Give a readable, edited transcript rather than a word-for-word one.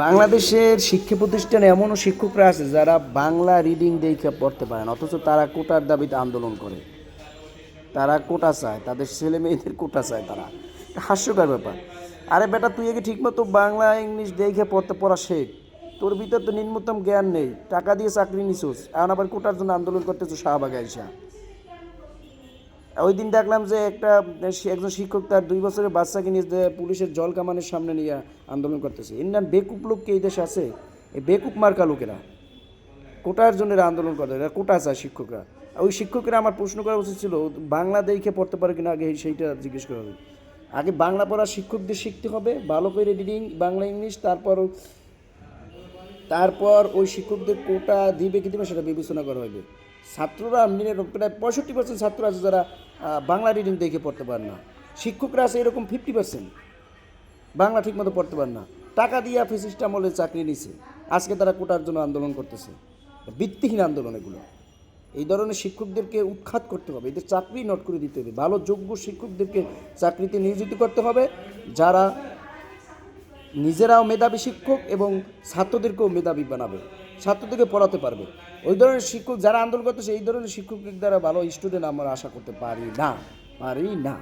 বাংলাদেশের শিক্ষা প্রতিষ্ঠানে এমনও শিক্ষকরা আছে যারা বাংলা রিডিং দেখে পড়তে পারে না, অথচ তারা কোটার দাবিতে আন্দোলন করে। তারা কোটা চায়, তাদের ছেলে মেয়েদের কোটা চায় তারা। হাস্যকর ব্যাপার। আরে বেটা, তুই আগে ঠিকমতো বাংলা ইংলিশ দেখে পড়া শেখ। তোর ভিতর তো নিম্নতম জ্ঞান নেই, টাকা দিয়ে চাকরি নিছোস, এখন আবার কোটার জন্য আন্দোলন করতেছো শাহবাগে আইসা। ওই দিন দেখলাম যে একজন শিক্ষক তার 2 বছরের বাচ্চাকে নিয়ে পুলিশের জল কামানের সামনে নিয়ে আন্দোলন করতেছে। ইন্ডিয়ান বেকুব লোক কি এই দেশে আছে? এই বেকুব মার্কা লোকেরা কোটার জন্য এরা আন্দোলন করে, এরা কোটা চায় শিক্ষকরা। ওই শিক্ষকেরা আমার প্রশ্ন করা উচিত ছিল, বাংলা দেখে পড়তে পারে কিনা আগে সেইটা জিজ্ঞেস করা হবে। আগে বাংলা পড়া শিক্ষকদের শিখতে হবে ভালো করে রিডিং বাংলা ইংলিশ, তারপর ওই শিক্ষকদের কোটা দিবে কি দিবে সেটা বিবেচনা করা হবে। ছাত্ররা প্রায় 65% ছাত্র আছে যারা বাংলা রিডিং দেখে পড়তে পারে না। শিক্ষকরা আছে এরকম 50% বাংলা ঠিকমতো পড়তে পারে না। টাকা দিয়ে ফেসিস্ট আমলে চাকরি নিছে, আজকে তারা কোটার জন্য আন্দোলন করতেছে। ভিত্তিহীন আন্দোলন এগুলো। এই ধরনের শিক্ষকদেরকে উৎখাত করতে হবে, এদের চাকরি নট করে দিতে হবে। ভালো যোগ্য শিক্ষকদেরকে চাকরিতে নিয়োজিত করতে হবে, যারা নিজেরাও মেধাবী শিক্ষক এবং ছাত্রদেরকেও মেধাবী বানাবে, ছাত্রদেরকে পড়াতে পারবে। ওই ধরনের শিক্ষক যারা আন্দোলন করতেছে, এই ধরনের শিক্ষকদের দ্বারা ভালো স্টুডেন্ট আমরা আশা করতে পারি না।